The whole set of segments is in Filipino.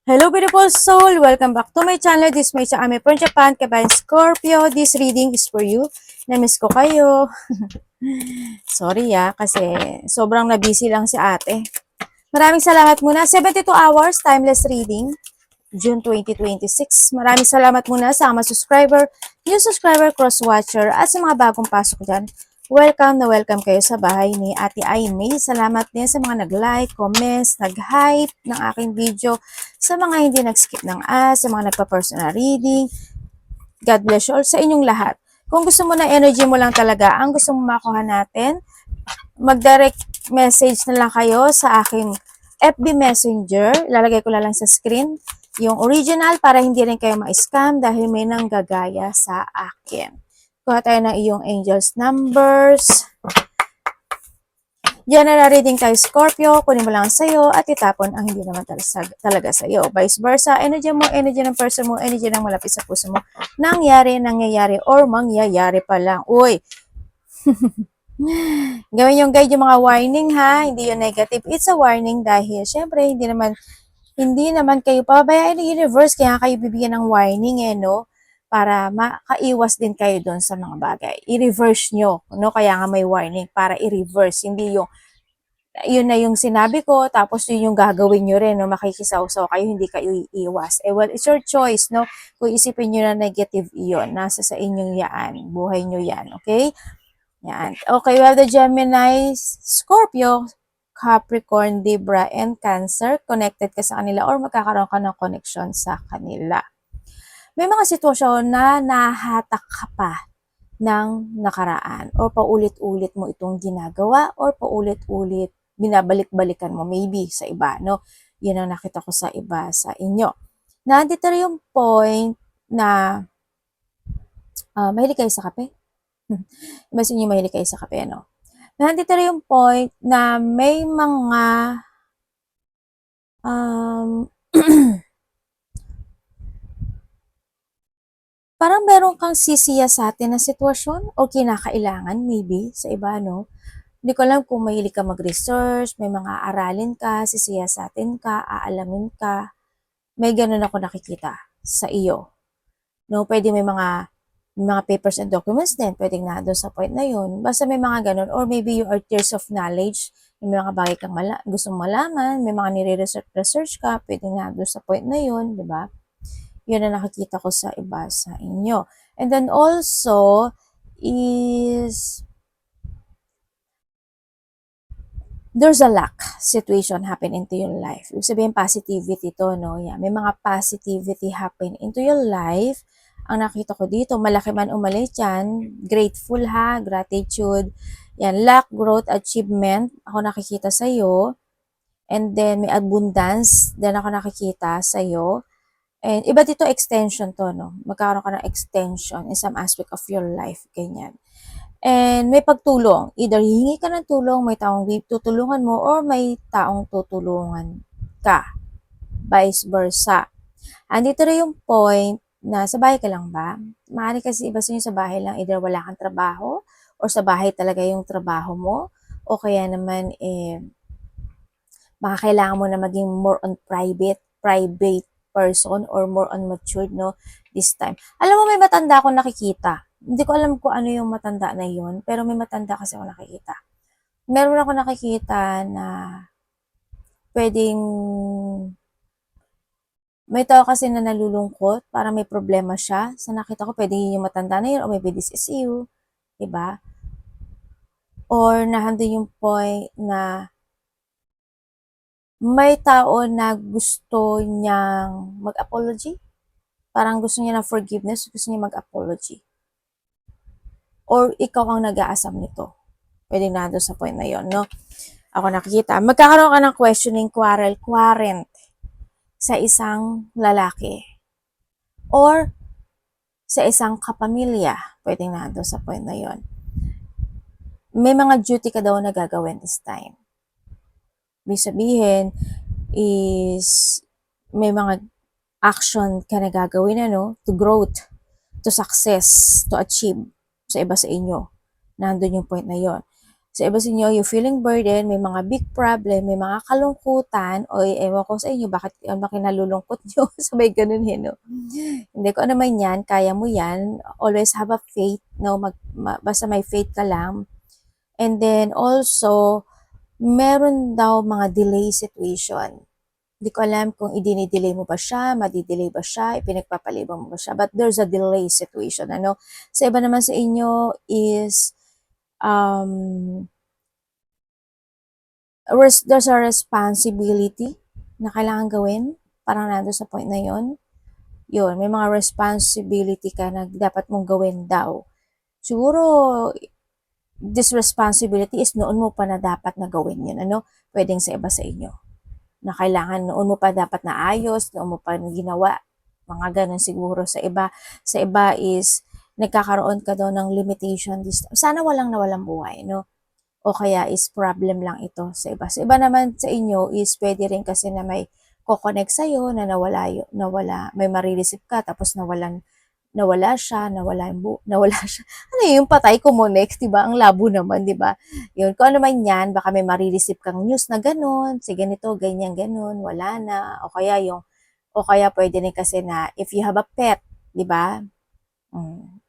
Hello beautiful soul! Welcome back to my channel. This is May Ame from Japan, Kabayan Scorpio. This reading is for you. Namiss ko kayo. Sorry kasi sobrang na-busy lang si ate. Maraming salamat muna. 72 hours, timeless reading. June 2026. Maraming salamat muna sa mga subscriber, new subscriber, cross-watcher, at sa mga bagong pasok dyan. Welcome na welcome kayo sa bahay ni Ate Aimee. Salamat din sa mga nag-like, comments, nag-hype ng aking video, sa mga hindi nag-skip ng ads, sa mga nagpa-personal reading. God bless you all sa inyong lahat. Kung gusto mo na energy mo lang talaga, ang gusto mo makuha natin, mag-direct message na lang kayo sa aking FB Messenger. Ilalagay ko na lang sa screen yung original para hindi rin kayo ma-scam dahil may nanggagaya sa akin. Kuha tayo ng iyong angels numbers. General reading tayo Scorpio, kunin mo lang sa'yo at itapon ang hindi naman talaga sa'yo. Vice versa, energy mo, energy ng person mo, energy ng malapit sa puso mo. Nangyayari, or mangyayari pa lang. Uy! Gawin yung guide yung mga warning ha, hindi yung negative. It's a warning dahil syempre hindi naman kayo pababayaan ng universe kaya kayo bibigyan ng warning no? Para makaiwas din kayo doon sa mga bagay. I-reverse nyo, no? Kaya nga may warning para i-reverse, hindi yung yun na yung sinabi ko, tapos yun yung gagawin nyo rin, no? Makikisawsaw kayo, hindi kayo iiwas. Well, it's your choice, no? Kung isipin nyo na negative iyon, nasa sa inyong yaan, buhay nyo yan, okay? Yan. Okay, we have the Gemini, Scorpio, Capricorn, Libra, and Cancer. Connected ka sa kanila or magkakaroon ka ng connection sa kanila. May mga sitwasyon na nahatak ka pa ng nakaraan or paulit-ulit mo itong ginagawa or paulit-ulit binabalik-balikan mo maybe sa iba, no? Yan ang nakita ko sa iba sa inyo. Nandito rin yung point na mahilig kayo sa kape? Iba sa inyo mahilig kayo sa kape, no? Nandito rin yung point na may mga parang meron kang sisiyasatin na sitwasyon o kinakailangan maybe sa iba, no? Hindi ko alam kung mahilig ka mag-research, may mga aralin ka, sisiyasatin ka, aalamin ka. May ganun ako nakikita sa iyo. No, pwede may mga papers and documents din, pwedeng na doon sa point na yun. Basta may mga ganun, or maybe you are tears of knowledge, may mga bagay kang gustong malaman, may mga nire-research ka, pwedeng na doon sa point na yun, di ba? Yun na nakikita ko sa iba sa inyo. And then also, is there's a lack situation happen into your life. Ibig sabihin positivity to, no? Yeah, may mga positivity happen into your life. Ang nakita ko dito, malaki man umalit yan, grateful ha, gratitude. Yan, luck, growth, achievement, ako nakikita sa iyo. And then may abundance, then ako nakikita sa iyo. And iba dito extension to, no? Magkakaroon ka ng extension in some aspect of your life, ganyan. And may pagtulong. Either hihingi ka ng tulong, may taong tutulungan mo, or may taong tutulungan ka. Vice versa. Andito rin yung point na sa bahay ka lang ba? Maaari kasi iba sa inyo sa bahay lang, either wala kang trabaho, or sa bahay talaga yung trabaho mo, o kaya naman, baka kailangan mo na maging more on private person or more on matured, no, this time. Alam mo, may matanda akong nakikita. Hindi ko alam kung ano yung matanda na yun, pero may matanda kasi ako nakikita. Meron ako nakikita na pwedeng may tao kasi na nalulungkot, para may problema siya. Sa nakita ko, pwedeng yung matanda na yun, or maybe this is you, diba? Or nandun yung point na may tao na gusto niyang mag-apology. Parang gusto niya ng forgiveness, gusto niya mag-apology. Or ikaw ang nag-aasam nito. Pwede na doon sa point na yon, no? Ako nakikita. Magkakaroon ka ng questioning quarrel sa isang lalaki. Or sa isang kapamilya. Pwede na doon sa point na yon. May mga duty ka daw na gagawin this time. Ibig sabihin is may mga action ka na gagawin, to growth, to success, to achieve sa iba sa inyo. Nandun yung point na yon. Sa iba sa inyo, you feeling burden, may mga big problem, may mga kalungkutan, o ewan ko sa inyo, bakit nalulungkot nyo? Sabay ganun no? Hindi ko ano man yan, kaya mo yan. Always have a faith, no? Basta may faith ka lang. And then also, meron daw mga delay situation. Hindi ko alam kung i-delay mo ba siya, madidelay ba siya, ipinagpapalibang mo ba siya. But there's a delay situation. Ano? Sa iba naman sa inyo is, there's a responsibility na kailangan gawin. Parang nando sa point na yon. Yun, may mga responsibility ka na dapat mong gawin daw. Siguro, this responsibility is noon mo pa na dapat na gawin yun. Ano? Pwedeng sa iba sa inyo. Na kailangan noon mo pa dapat na ayos, noon mo pa ginawa. Mga ganun siguro sa iba. Sa iba is, nagkakaroon ka daw ng limitation. Sana walang nawalang buhay, no? O kaya is problem lang ito sa iba. Sa iba naman sa inyo is pwede rin kasi na may kokonek sa'yo na nawala, may marireceive ka tapos nawala siya, nawala siya. Ano yung patay kumonek, 'di ba? Ang labo naman, 'di ba? Yun, kung ano man 'yan, baka may marireceive kang news na ganun, si ganito, ganyan, ganun, wala na. O kaya pwede rin kasi na if you have a pet, 'di ba?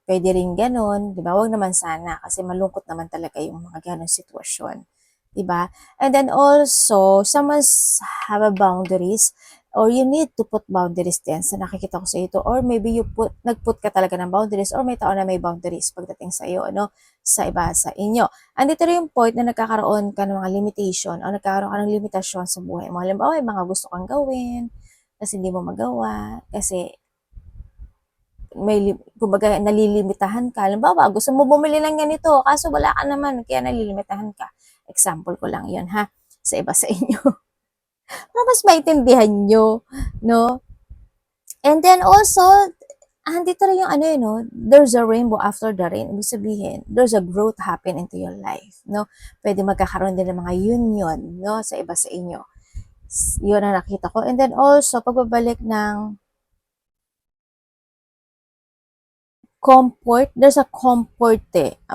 Pwede rin ganun, 'di ba? Wag naman sana kasi malungkot naman talaga yung mga ganung sitwasyon, 'di ba? And then also, someone's have a boundaries or you need to put boundaries din sa nakikita ko sa ito, or maybe nagput ka talaga ng boundaries, or may tao na may boundaries pagdating sa iyo, ano, sa iba sa inyo. Andito rin yung point na nagkakaroon ka ng mga limitation o nagkakaroon ka ng limitasyon sa buhay mo. Halimbawa, may mga gusto kang gawin kasi hindi mo magawa, kasi kumbaga nalilimitahan ka. Halimbawa, gusto mo bumili ng ganito, kaso wala ka naman, kaya nalilimitahan ka. Example ko lang yun, ha? Sa iba sa inyo. Para mas maintindihan nyo, no? And then also, andito rin yung ano no, there's a rainbow after the rain. Ibig sabihin, there's a growth happen into your life, no? Pwede magkakaroon din ng mga union, no? Sa iba sa inyo. Yun ang nakita ko. And then also, pagbabalik ng comfort, there's a comfort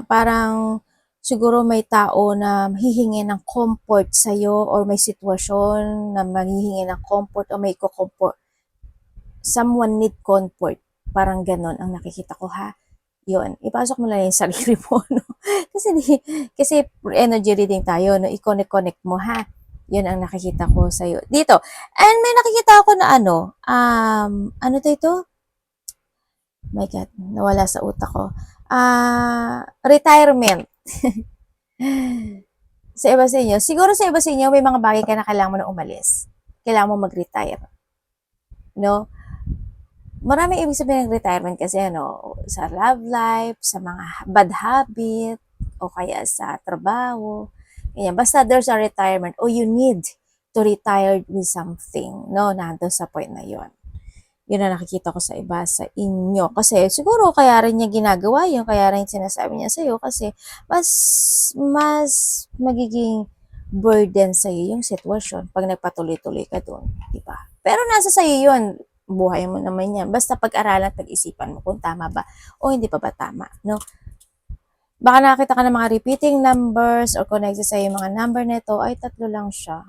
Parang siguro may tao na hihingi ng comfort sa'yo or may sitwasyon na maghihingi ng comfort o may comfort. Someone need comfort. Parang ganon ang nakikita ko, ha. Yun, ipasok mo lang yung sarili mo, no? kasi energy reading tayo, no? I-connect mo, ha. Yun ang nakikita ko sa'yo. Dito. And may nakikita ako na ano to ito? My God, nawala sa utak ko. Retirement. Sa iba sa inyo, siguro sa iba sa inyo, may mga bagay ka na kailangan mo na umalis. Kailangan mo mag-retire. No? Maraming ibig sabihin ng retirement kasi sa love life, sa mga bad habit, o kaya sa trabaho. Ganyan. Basta there's a retirement or you need to retire with something, no? Nandun sa point na yon. Yun ang nakikita ko sa iba sa inyo. Kasi siguro kaya rin niya ginagawa yun, kaya rin sinasabi niya sa'yo kasi mas magiging burden sa'yo yung sitwasyon pag nagpatuloy-tuloy ka doon, di ba? Pero nasa sa'yo yun, buhay mo naman yan. Basta pag-aralan at pag-isipan mo kung tama ba o hindi pa ba tama, no? Baka nakakita ka ng mga repeating numbers or connected sa yung mga number nito, ay tatlo lang siya.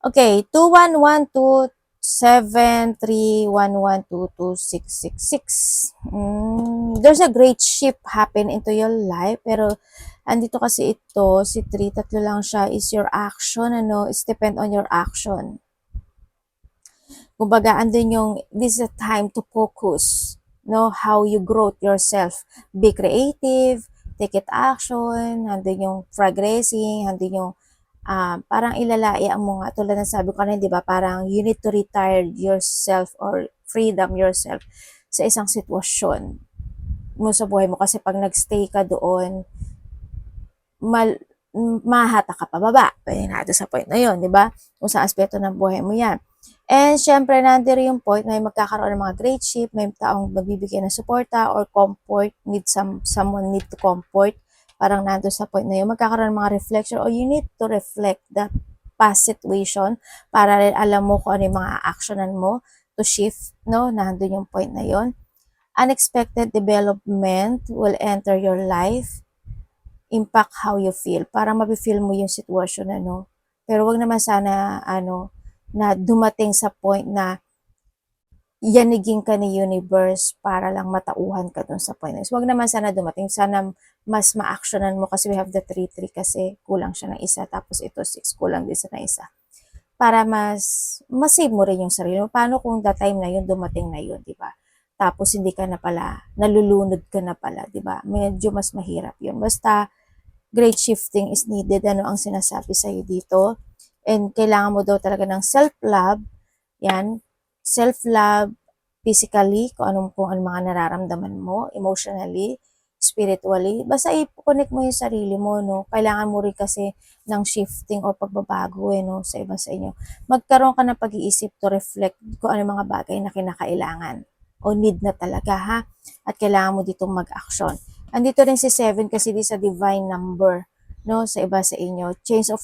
Okay, 2112 731122666. There's a great shift happen into your life, pero andito kasi ito, si 3, tatlo lang siya, is your action, it's depend on your action. Kumbaga, andun yung, this is a time to focus, no, how you grow yourself. Be creative, take it action, andun yung progressing, andun yung parang ilalaya mo nga, tulad ng sabi ko kanina, di ba, parang you need to retire yourself or freedom yourself sa isang sitwasyon mo sa buhay mo, kasi pag nagstay ka doon, mahata ka pababa. Pwede natin sa point na yun, di ba? Kung sa aspeto ng buhay mo yan. And syempre, nandito yung point na magkakaroon ng mga great shift, may taong magbibigay ng suporta or comfort, someone need to comfort. Parang nandito sa point na yun, magkakaroon ng mga reflection or you need to reflect the past situation para rin alam mo kung ano yung mga actionan mo to shift, no? Nandito yung point na yun. Unexpected development will enter your life. impact how you feel. Para mafe-feel mo yung sitwasyon, ano. Pero wag naman sana, na dumating sa point na yanigin ka ni universe para lang matauhan ka dun sa point. Wag naman sana dumating. Sana mas ma-actionan mo kasi we have the 3-3 kasi kulang siya ng isa. Tapos ito 6, kulang din sa na isa. Para mas-save mo rin yung sarili mo. Paano kung the time na yun, dumating na yun, di ba? Tapos hindi ka na pala, nalulunod ka na pala, di ba? Medyo mas mahirap yun. Basta, great shifting is needed. Ano ang sinasabi sa'yo dito? And kailangan mo daw talaga ng self-love. Yan. Self-love physically, kung ano mga nararamdaman mo, emotionally, spiritually. Basta i-connect mo yung sarili mo, no? Kailangan mo rin kasi ng shifting o pagbabago, no? Sa iba sa inyo. Magkaroon ka ng pag-iisip to reflect kung ano mga bagay na kinakailangan o need na talaga, ha? At kailangan mo ditong mag-action. Andito rin si 7 kasi di sa divine number, no? Sa iba sa inyo. Change of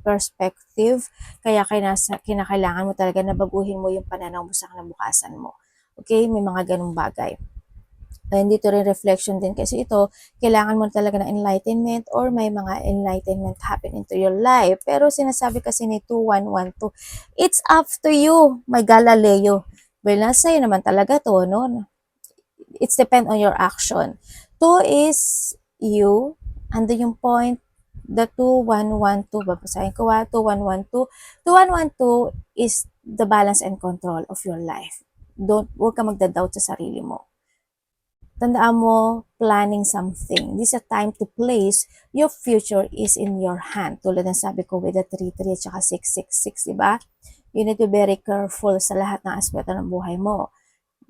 perspective, kaya kinakailangan mo talaga na baguhin mo yung pananaw mo sa kinabukasan mo. Okay? May mga ganung bagay. And dito rin reflection din kasi ito, kailangan mo talaga ng enlightenment or may mga enlightenment happen into your life. Pero sinasabi kasi ni 2112, it's up to you, my Galileo. Well, nasa iyo naman talaga to, no? It's depend on your action. 2 is you, ando yung point, the 2112, babasahin ko 2112. 2112 is the balance and control of your life. Huwag ka magda-doubt sa sarili mo. Tandaan mo, planning something. This is a time to place your future is in your hand. Tulad ng sabi ko with the 33 at saka 666, diba? You need to be very careful sa lahat ng aspeto ng buhay mo.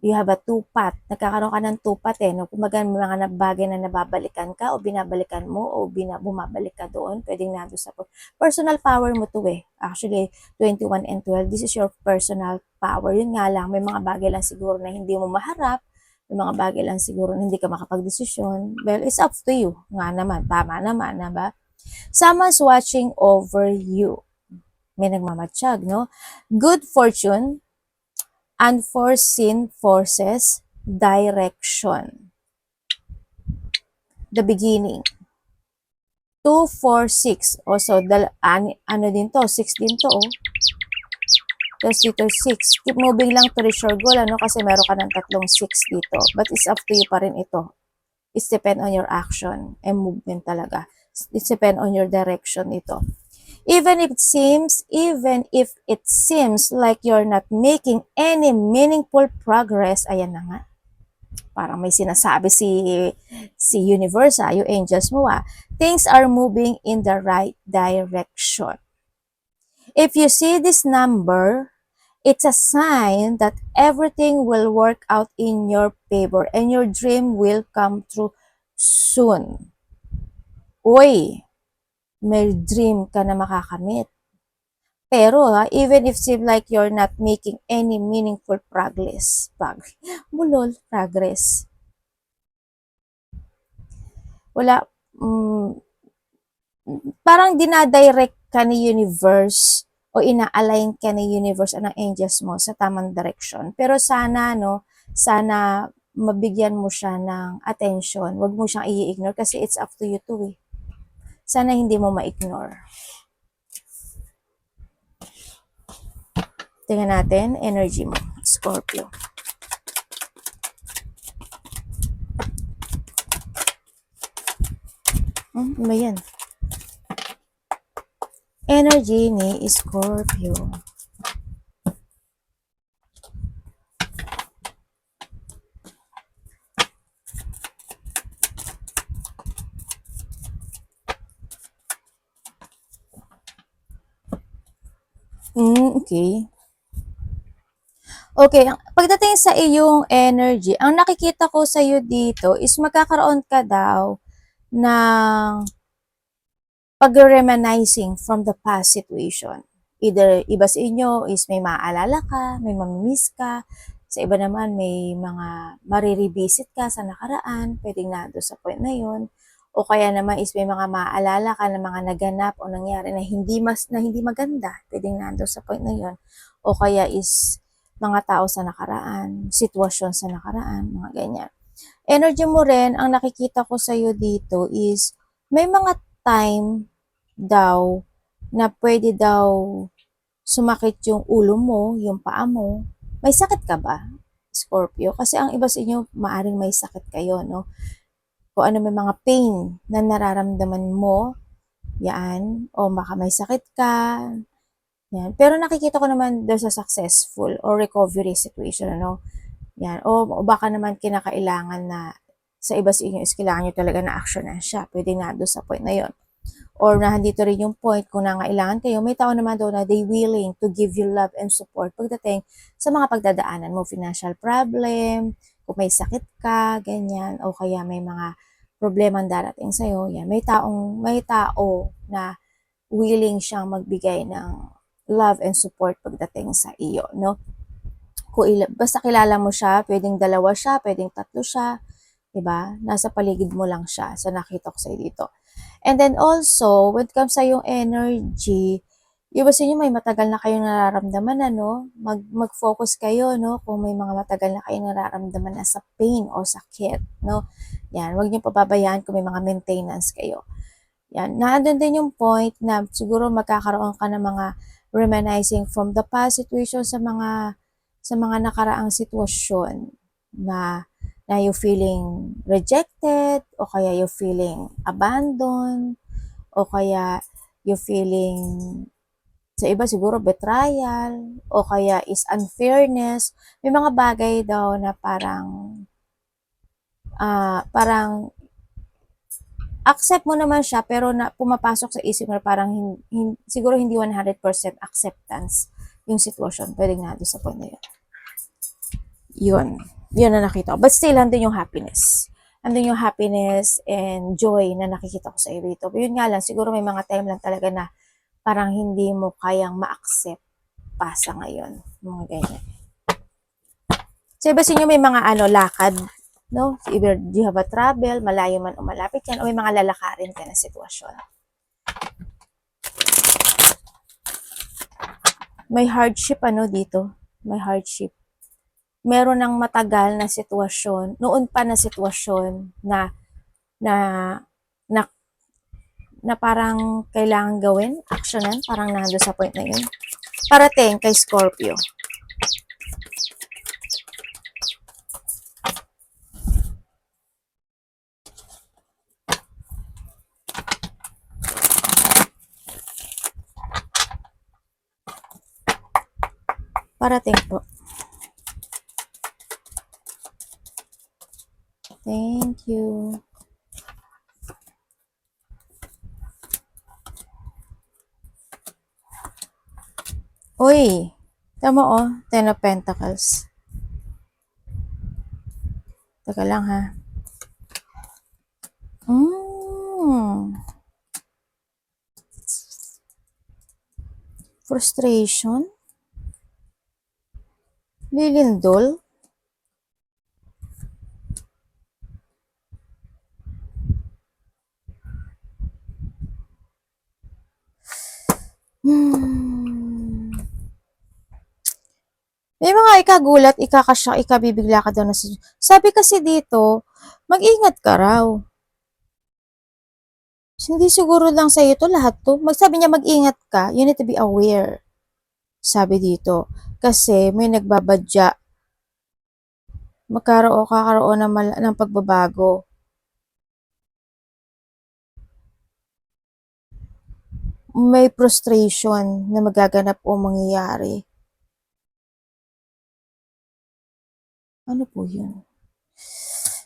You have a two-path. Nagkakaroon ka ng two-path no? Kung mga bagay na nababalikan ka o binabalikan mo o bumabalik ka doon, pwedeng nandun sa personal power mo to Actually, 21 and 12, this is your personal power. Yun nga lang, may mga bagay lang siguro na hindi mo maharap, may mga bagay lang siguro na hindi ka makapag-desisyon. Well, it's up to you. Nga naman, tama naman, ba? Someone's watching over you. May nagmamatsyag, no? Good fortune, unforeseen forces, direction. The beginning. 2, 4, 6. Also, ano din to? 6 din to, oh. Tapos dito, 6. Keep moving lang to reach your goal, ano? Kasi meron ka ng tatlong 6 dito. But it's up to you pa rin ito. It's depend on your action and movement talaga. It's depend on your direction ito. Even if it seems like you're not making any meaningful progress, ayan na nga. Parang may sinasabi si universe, yung angels mo, things are moving in the right direction. If you see this number, it's a sign that everything will work out in your favor and your dream will come true soon. Uy, may dream ka na makakamit. Pero even if seem like you're not making any meaningful progress. Progress. Wala, parang dinadirect ka ni universe o ina-align ka ni universe ng angels mo sa tamang direction. Pero sana, sana mabigyan mo siya ng attention. Huwag mo siyang i-ignore kasi it's up to you to Sana hindi mo ma-ignore. Tingnan natin, energy mo, Scorpio. Ano ba yan? Energy ni Scorpio. Okay. Okay, pagdating sa iyong energy, ang nakikita ko sa iyo dito is magkakaroon ka daw ng pag-reminiscing from the past situation. Either iba sa inyo is may maaalala ka, may mamimiss ka, sa iba naman may mga marirevisit ka sa nakaraan, pwedeng nando sa point na yun. O kaya naman is may mga maaalala ka na mga naganap o nangyari na hindi maganda, pwedeng nando sa point na yun. O kaya is mga tao sa nakaraan, sitwasyon sa nakaraan, mga ganyan. Energy mo rin, ang nakikita ko sa iyo dito is may mga time daw na pwede daw sumakit yung ulo mo, yung paa mo. May sakit ka ba, Scorpio? Kasi ang iba sa inyo, maaring may sakit kayo, no? Kung ano may mga pain na nararamdaman mo, yan, o baka may sakit ka, yan. Pero nakikita ko naman there's a successful or recovery situation, ano? Yan. O baka naman kinakailangan na sa iba sa inyo is kailangan nyo talaga na action na siya. Pwede nga doon sa point na yon. Or nandito rin yung point kung nangailangan kayo, may tao naman doon na they willing to give you love and support pagdating sa mga pagdadaanan mo, financial problem, kung may sakit ka, ganyan, o kaya may mga problema darating sa'yo, yan, may tao na willing siyang magbigay ng love and support pagdating sa iyo, no? Basta kilala mo siya, pwedeng dalawa siya, pwedeng tatlo siya, 'di ba? Nasa paligid mo lang siya. So nakita ko sa dito. And then also, when it comes sa yung energy, yung sa inyo may matagal na kayong nararamdaman ano, mag-focus kayo no kung may mga matagal na kayong nararamdaman na sa pain o sakit, no? Yan, wag niyo pababayaan kung may mga maintenance kayo. Yan, naandun din yung point na siguro magkakaroon ka ng mga reminiscing from the past situation sa mga nakaraang sitwasyon na you feeling rejected o kaya you feeling abandoned o kaya you feeling sa iba siguro betrayal o kaya is unfairness. May mga bagay daw na parang accept mo naman siya pero na pumapasok sa isip mo parang siguro hindi 100% acceptance yung sitwasyon. Pwede nga doon sa point na yun. Yun na nakita ko. But still, andun yung happiness. Andun yung happiness and joy na nakikita ko sa iyo dito. But yun nga lang, siguro may mga time lang talaga na parang hindi mo kayang ma-accept pa sa ngayon. Mga ganyan. So, iba sa inyo may mga lakad, no? Either you have a travel, malayo man o malapit yan, o may mga lalakarin ka na sitwasyon. May hardship dito. May hardship. Meron ng matagal na sitwasyon, noon pa na sitwasyon na na na, na parang kailangan gawin, actionan, parang nando sa point na yun. Parating kay Scorpio. Parating po. Thank you. Uy, tama Ten of Pentacles. Teka lang ha. Frustration? Lilindol? May mga ikagulat, ikakasya, ikabibigla ka daw na sabi kasi dito, mag-ingat ka raw. Hindi siguro lang sa ito lahat to. Magsabi niya mag-ingat ka, you need to be aware. Sabi dito. Kasi may nagbabadya. Kakaroon ng pagbabago. May frustration na magaganap o mangyayari. Ano po yun?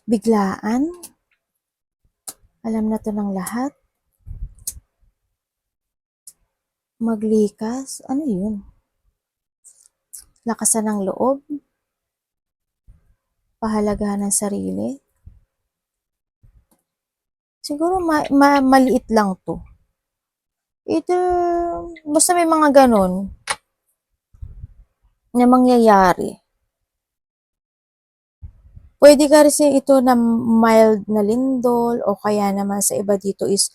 Biglaan? Alam na to ng lahat? Maglikas? Ano yun? Lakasan ng loob? Pahalagahan ng sarili? Siguro maliit lang to. Either, basta may mga ganon na mangyayari. Pwede ka rin ito na mild na lindol o kaya naman sa iba dito is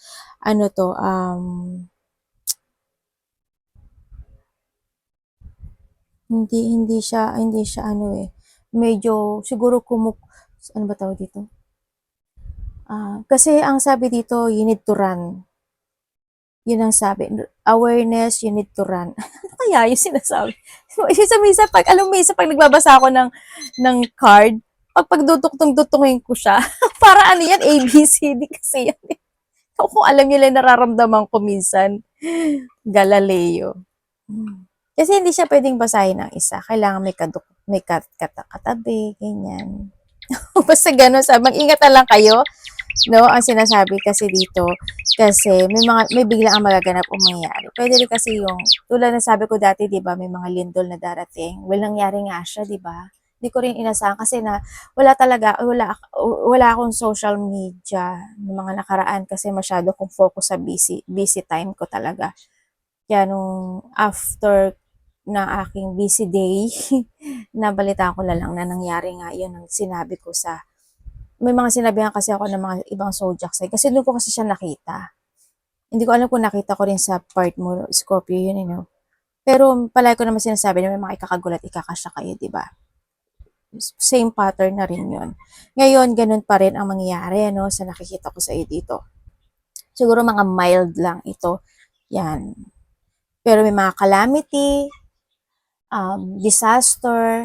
hindi siya medyo siguro ano ba tawag dito? Kasi ang sabi dito, you need to run. Yun ang sabi. Awareness, you need to run. Ano kaya yung sinasabi? Minsan, pag nagbabasa ako ng card, pagduduktong-duktongin ko siya, para ano yan, ABCD kasi yan. Kung alam nyo lang nararamdaman ko minsan, Galileo. Kasi hindi siya pwedeng basahin ng isa. Kailangan may katabi, ganyan. Basta gano'n, mag-ingat na lang kayo, no? Ang sinasabi kasi dito, kasi may bigla ang magaganap o mangyayari. Pwede rin kasi yung, tulad na sabi ko dati, di ba, may mga lindol na darating. Well, nangyari nga siya, di ba? Hindi ko rin inasahan kasi wala akong social media ng mga nakaraan kasi masyado kong focus sa busy time ko talaga. Kaya nung after na aking busy day, nabalita ko na lang na nangyari nga yun ang sinabi ko may mga sinabihan kasi ako ng mga ibang zodiac sign kasi doon ko kasi siya nakita. Hindi ko alam kung nakita ko rin sa part mo, Scorpio yun, you know. Pero palagi ko naman sinasabi na may mga ikakagulat, ikakasya kayo, di ba? Same pattern na rin yun. Ngayon, ganun pa rin ang mangyayari, no, sa nakikita ko sa iyo dito. Siguro mga mild lang ito. Yan. Pero may mga calamity, disaster,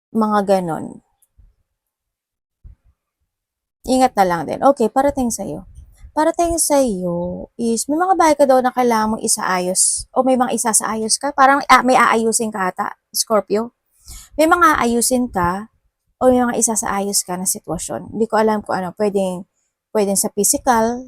mga ganon. Ingat na lang din. Okay, parating sa'yo. Parating sa'yo is, may mga bagay ka daw na kailangan mong isaayos o may mga isasaayos ka. Parang may aayusin ka ata, Scorpio. May mga aayusin ka o may mga isasaayos ka na sitwasyon. Hindi ko alam kung ano, pwedeng sa physical,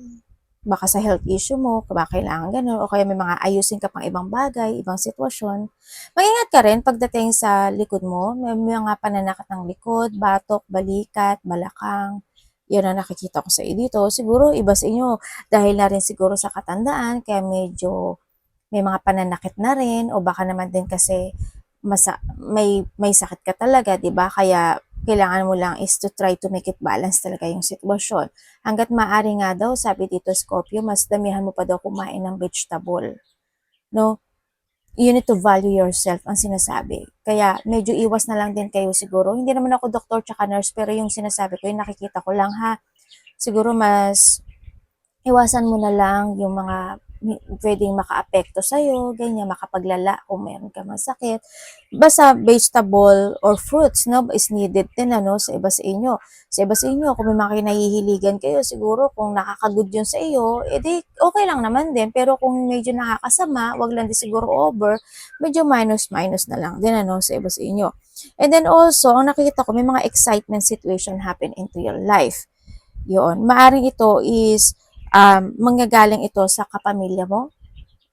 baka sa health issue mo, baka kailangan ganun, o kaya may mga ayusin ka pang ibang bagay, ibang sitwasyon. Mag-ingat ka rin pagdating sa likod mo, may mga pananakit ng likod, batok, balikat, balakang, yun ang nakikita ko sa iyo dito. Siguro iba sa inyo, dahil na rin siguro sa katandaan, kaya medyo may mga pananakit na rin, o baka naman din kasi may sakit ka talaga, 'di ba? Kaya kailangan mo lang is to try to make it balance talaga yung sitwasyon. Hangga't maaari nga daw, sabi dito Scorpio, mas damihan mo pa daw kumain ng vegetable. No? You need to value yourself ang sinasabi. Kaya medyo iwas na lang din kayo siguro. Hindi naman ako doktor tsaka nurse, pero yung sinasabi ko, yung nakikita ko lang ha. Siguro mas iwasan mo na lang yung mga pwedeng makaapekto sa'yo, ganyan, makapaglala kung meron ka masakit. Basta vegetable or fruits, no, is needed din, ano, sa iba sa inyo. Sa iba sa inyo, kung may mga kinahihiligan kayo, siguro kung nakakagood yun sa iyo, edi okay lang naman din. Pero kung medyo nakakasama, wag lang din siguro over, medyo minus na lang din, ano, sa iba sa inyo. And then also, ang nakikita ko, may mga excitement situation happen into your life. Yun. Maaring ito is manggagaling ito sa kapamilya mo.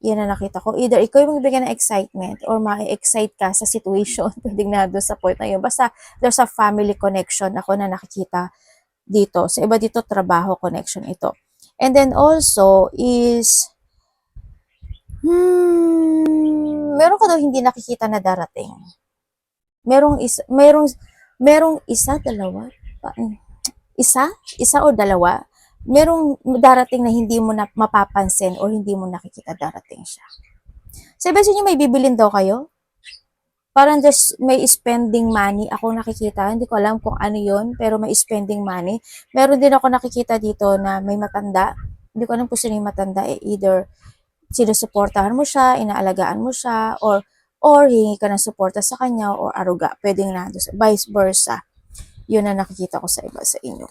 Yan ang nakita ko. Either ikaw yung magbigay ng excitement or ma-excite ka sa situation. Pwedeng na doon sa point na yun. Basta there's a family connection ako na nakikita dito. Sa iba dito, trabaho connection ito. And then also is, meron ka daw hindi nakikita na darating. Merong isa, dalawa, isa o dalawa, merong darating na hindi mo na mapapansin o hindi mo nakikita darating siya. Sa iba sa inyo, may bibilin daw kayo? Parang just may spending money ako nakikita. Hindi ko alam kung ano yun, pero may spending money. Meron din ako nakikita dito na may matanda. Hindi ko alam kung sino yung matanda. Either sinusuportahan mo siya, inaalagaan mo siya, or hingi ka ng suporta sa kanya, or aruga. Pwedeng na, vice versa. Yun na nakikita ko sa iba sa inyo.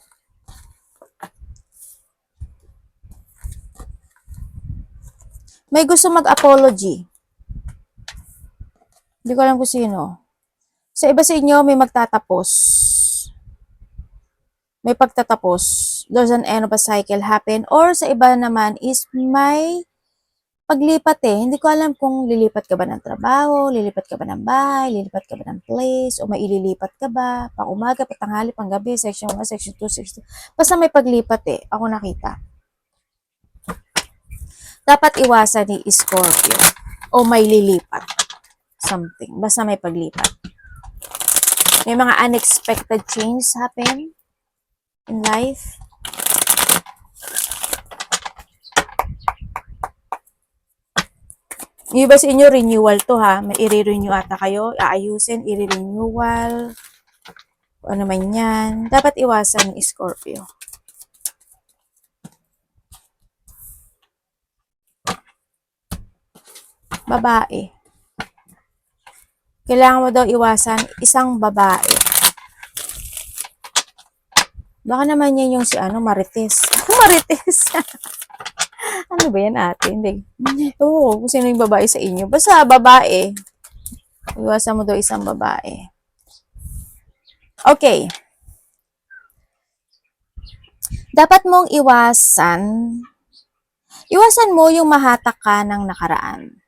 May gusto mag-apology. Hindi ko alam kung sino. Sa iba sa inyo, may magtatapos. May pagtatapos. There's an end of a cycle happen. Or sa iba naman is may paglipat eh. Hindi ko alam kung lilipat ka ba ng trabaho, lilipat ka ba ng bahay, lilipat ka ba ng place, o may ililipat ka ba, pang umaga, patanghali, pang gabi, section 1, section 2, section 2. Basta may paglipat eh. Ako nakita. Dapat iwasan ni Scorpio o may lilipat. Something. Basta may paglipat. May mga unexpected change happen in life. Yung iba sa inyo, renewal to ha. May i-renew ata kayo. Aayusin, i-renewal. Kung ano man yan. Dapat iwasan ni Scorpio. Babae. Kailangan mo daw iwasan isang babae. Baka naman yan yung si Marites. Marites. Ano ba yan ate? Hindi. Oo, kung sino yung babae sa inyo. Basta babae. Iwasan mo daw isang babae. Okay. Dapat mong iwasan mo yung mahatak ka ng nakaraan.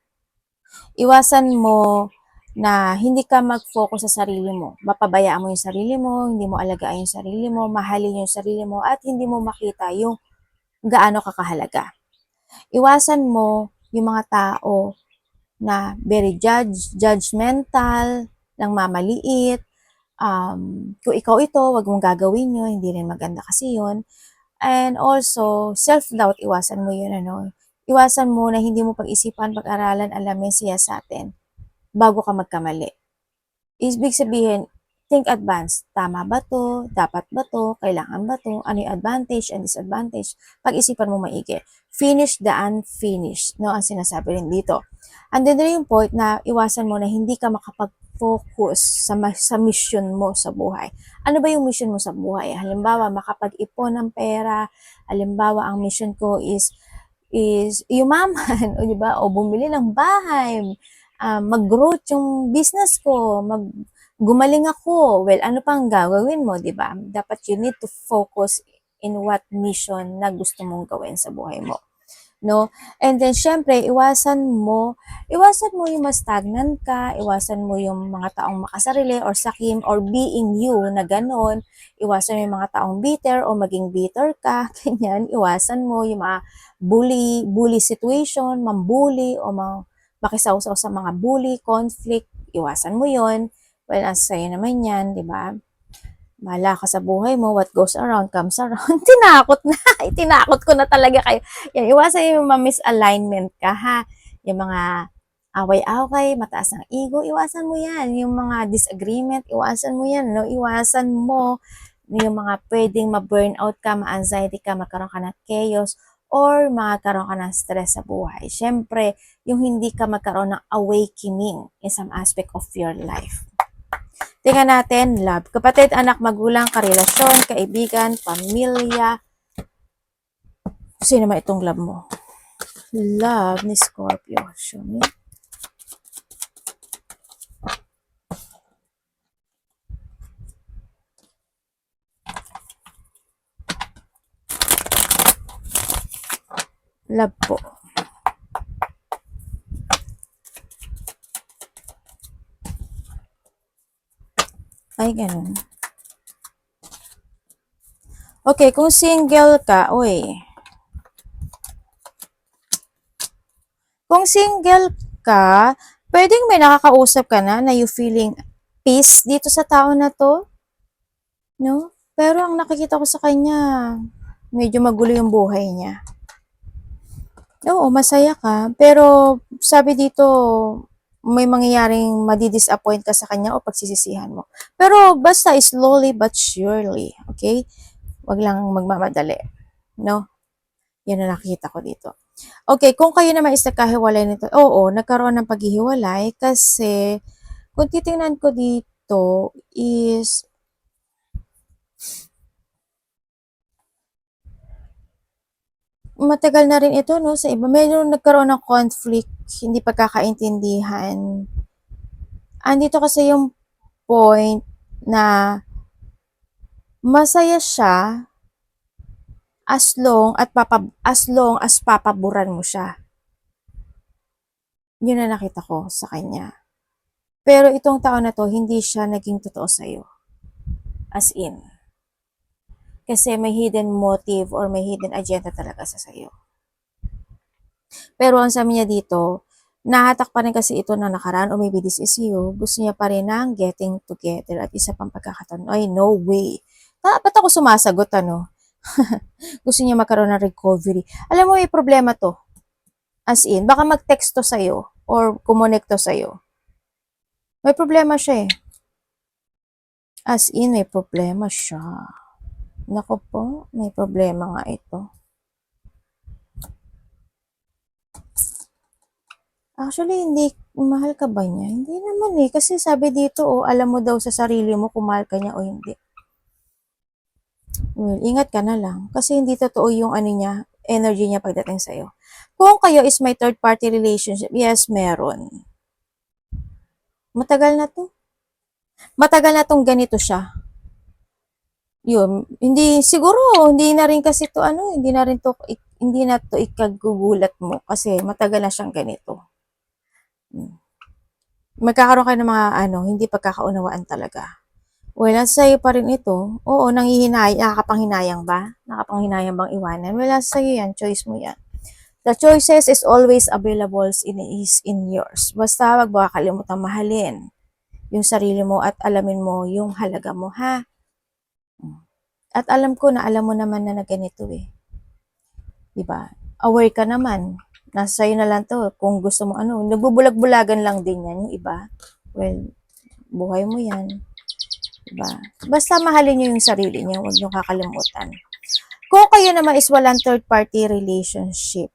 Iwasan mo na hindi ka mag-focus sa sarili mo. Mapabayaan mo yung sarili mo, hindi mo alagaan yung sarili mo, mahalin yung sarili mo, at hindi mo makita yung gaano ka kahalaga. Iwasan mo yung mga tao na very judgmental, lang mamaliit. Kung ikaw ito, wag mong gagawin yun, hindi rin maganda kasi yun. And also, self-doubt, iwasan mo yun, Iwasan mo na hindi mo pag-isipan, pag-aralan, alamin siya sa atin bago ka magkamali. Ibig sabihin, think advance. Tama ba to? Dapat ba to? Kailangan ba to? Ano yung advantage and disadvantage? Pag-isipan mo maigi. Finish the unfinished, no? Ang sinasabi rin dito. And then yung point na iwasan mo na hindi ka makapag-focus sa mission mo sa buhay. Ano ba yung mission mo sa buhay? Halimbawa, makapag-ipon ng pera. Halimbawa, ang mission ko is yumaman, o di ba? O bumili ng bahay, mag-growth yung business ko, gumaling ako. Well, ano pang gagawin mo, di ba? Dapat you need to focus in what mission na gusto mong gawin sa buhay mo. No? And then, syempre, iwasan mo yung ma-stagnant ka, iwasan mo yung mga taong makasarili or sakim or being you na ganon, iwasan mo yung mga taong bitter o maging bitter ka, ganyan, iwasan mo yung mga bully situation, mambully o makisawsaw sa mga bully, conflict, iwasan mo yon. Well, as sa'yo naman yan, di ba? Bahala ka sa buhay mo, what goes around comes around. Tinakot na, tinakot ko na talaga kayo. Yan, iwasan yung misalignment ka ha. Yung mga away-away, mataas ng ego, iwasan mo yan. Yung mga disagreement, iwasan mo yan. No? Iwasan mo yung mga pwedeng ma-burnout ka, ma-anxiety ka, magkaroon ka ng chaos, or magkaroon ka ng stress sa buhay. Siyempre, yung hindi ka magkaroon ng awakening in some aspect of your life. Tingnan natin, love. Kapatid, anak, magulang, karelasyon, kaibigan, pamilya. Sino naman itong love mo? Love ni Scorpio. Show me. Love po. Ay, ganun. Okay, kung single ka, kung single ka, pwedeng may nakakausap ka na you feeling peace dito sa tao na to, no? Pero ang nakikita ko sa kanya, medyo magulo yung buhay niya. Oo, masaya ka, pero sabi dito, may mangyayaring madi-disappoint ka sa kanya o pagsisisihan mo. Pero basta slowly but surely, okay? Wag lang magmamadali, no? Yan ang nakikita ko dito. Okay, kung kayo naman is nagkahiwalay nito, oo, nagkaroon ng paghihiwalay kasi kung titingnan ko dito is matagal na rin ito, no, sa iba. Medyo nagkaroon ng conflict, hindi pagkakaintindihan. Andito kasi yung point na masaya siya as long as papaboran mo siya. Yun na nakita ko sa kanya. Pero itong tao na to, hindi siya naging totoo sa'yo. As in. Kasi may hidden motive or may hidden agenda talaga sa sa'yo. Pero ang sabi niya dito, nahatak pa rin kasi ito na nakaraan o maybe this is you, gusto niya pa rin ng getting together at isa pang pagkakataon. Ay, no way. Ba't ako sumasagot, Gusto niya magkaroon ng recovery. Alam mo, may problema to. As in, baka mag-text to sa'yo or kumonect to sa'yo. May problema siya eh. As in, may problema siya. Nako po, may problema nga ito. Actually, hindi, mahal ka ba niya? Hindi naman eh. Kasi sabi dito, oh, alam mo daw sa sarili mo kung mahal ka niya o hindi. Well, ingat ka na lang. Kasi hindi totoo yung ano niya, energy niya pagdating sa'yo. Kung kayo is may third party relationship, yes, meron. Matagal na to. Matagal na tong ganito siya. Yun, hindi, siguro, hindi na rin kasi to, ano, hindi na to ikagugulat mo kasi matagal na siyang ganito. Magkakaroon kayo ng mga, ano, hindi pagkakaunawaan talaga. Well, sa'yo pa rin ito. Oo, nakakapanghinayang ba? Nakapanghinayang bang iwanan? Well, sa'yo yan. Choice mo yan. The choices is always available in yours. Basta wag baka kalimutang mahalin yung sarili mo at alamin mo yung halaga mo, ha? At alam ko na alam mo naman na ganito eh. Diba? Aware ka naman. Nasa sa'yo na lang to. Kung gusto mo ano, nagbubulag-bulagan lang din yan yung iba. Well, buhay mo yan. Diba? Basta mahalin nyo yung sarili nyo. Huwag nyo kakalimutan. Kung kayo naman is walang third party relationship,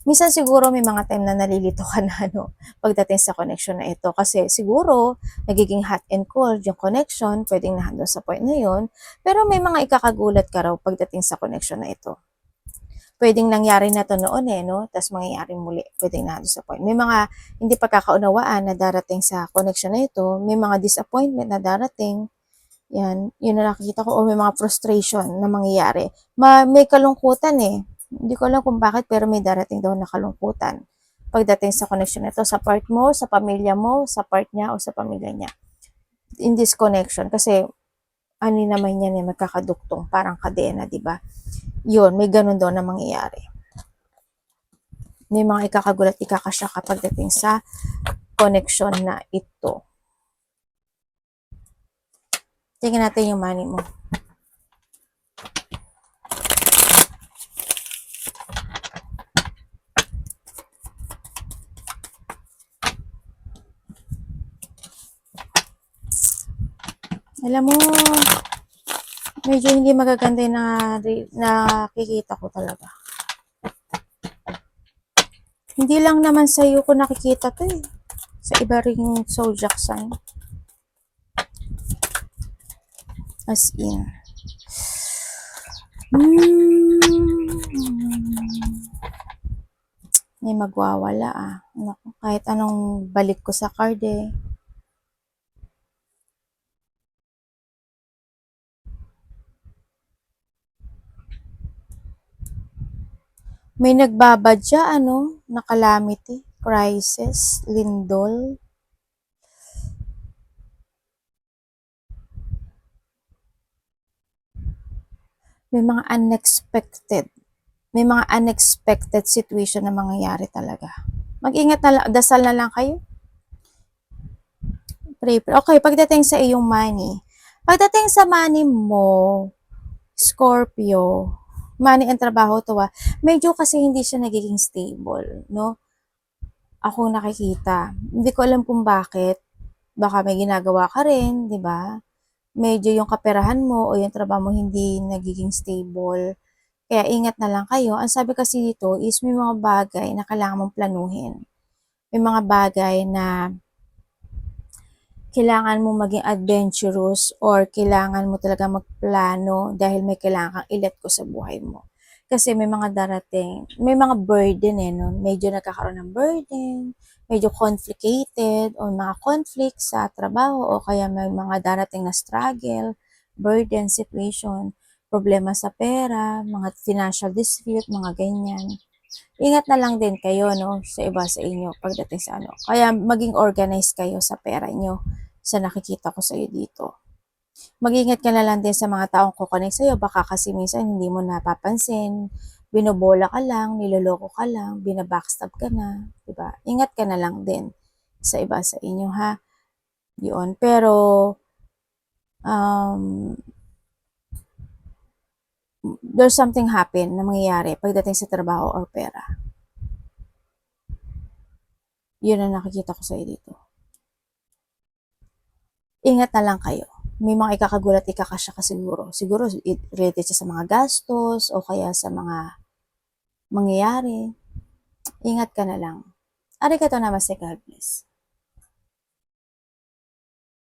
minsan siguro may mga time na nalilito ka na ano, pagdating sa connection na ito. Kasi siguro, nagiging hot and cold yung connection, pwedeng nahando sa point na yun. Pero may mga ikakagulat ka raw pagdating sa connection na ito. Pwedeng nangyari na to noon eh, no? Tapos mangyayari muli, pwedeng nahando sa point. May mga hindi pagkakaunawaan na darating sa connection na ito. May mga disappointment na darating. Yan, yun na nakikita ko. O may mga frustration na mangyayari. May kalungkutan eh. Hindi ko alam kung bakit, pero may darating daw na kalungkutan pagdating sa connection nito, sa part mo, sa pamilya mo, sa part niya, o sa pamilya niya. In this connection, kasi ano naman yan eh, magkakaduktong, parang kadena, di ba? Yun, may ganun daw na mangyayari. May mga ikakagulat, ikakasya kapag dating sa connection na ito. Tingnan natin yung money mo. Alam mo, medyo hindi magaganda yung nakikita ko talaga. Hindi lang naman sa'yo ko nakikita to eh. Sa iba ring zodiac sign. As in. May magwawala ah. Naku, kahit anong balik ko sa card eh. May nagbabadya ano, na calamity, crisis, lindol. May mga unexpected situation na mangyayari talaga. Mag-ingat na lang, dasal na lang kayo. Pray. Okay, pagdating sa iyong money. Pagdating sa money mo, Scorpio, money and trabaho to medyo kasi hindi siya nagiging stable, no? Ako nakikita. Hindi ko alam kung bakit. Baka may ginagawa ka rin, di ba? Medyo yung kaperahan mo o yung trabaho mo hindi nagiging stable. Kaya ingat na lang kayo. Ang sabi kasi dito is may mga bagay na kailangan mong planuhin. May mga bagay na kailangan mo maging adventurous or kailangan mo talaga magplano dahil may kailangan kang i-let go sa buhay mo. Kasi may mga darating, may mga burden eh, no? Medyo nagkakaroon ng burden, medyo complicated o mga conflict sa trabaho o kaya may mga darating na struggle, burden, situation, problema sa pera, mga financial dispute, mga ganyan. Ingat na lang din kayo, no, sa iba sa inyo pagdating sa ano. Kaya maging organized kayo sa pera nyo sa nakikita ko sa iyo dito. Mag-ingat ka na lang din sa mga taong kukonek sa iyo. Baka kasi minsan hindi mo napapansin, binobola ka lang, niloloko ka lang, binabackstab ka na, diba? Ingat ka na lang din sa iba sa inyo, ha? Yun. Pero, there's something happen na mangyayari pagdating sa trabaho or pera. Yun ang nakikita ko sa'yo dito. Ingat na lang kayo. May mga ikakagulat, ikakasya ka siguro. Siguro related siya sa mga gastos o kaya sa mga mangyayari. Ingat ka na lang. Arigatou namaste, God bless.